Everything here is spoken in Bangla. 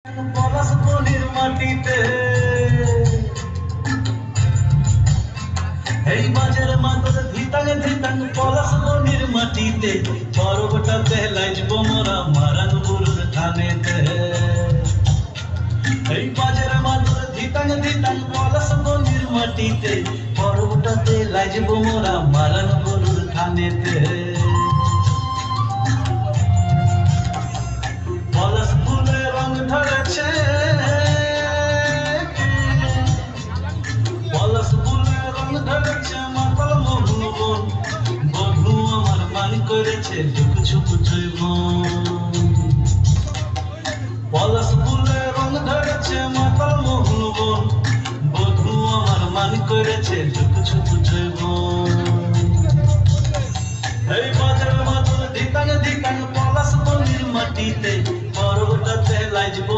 পলাশ বনির মাটিতে এই বাজার মাদর ধিতাং ধিতাং পলাশ বনির মাটিতে পর্বটাতে লাইজব মোরা মারান বুরুর থানেতে এই বাজার মাদর ধিতাং ধিতাং পলাশ বনির মাটিতে পর্বটাতে লাইজব মোরা মারান বুরুর থানেতে পলাশ ফুলে রং ধরেছে পলাশ ফুলে রং ধরেছে মাতাল মোহন বন বধু আমার মান করেছে ঝুক ঝুক জৈব পলাশ ফুলে রং ধরেছে মাতাল মোহন বন বধু আমার মান করেছে ঝুক ঝুক জৈব এই বাজার মাদুর ধিতাং ধিতাং পলাশ বনির মাটিতে পর্বটাতে লাইজব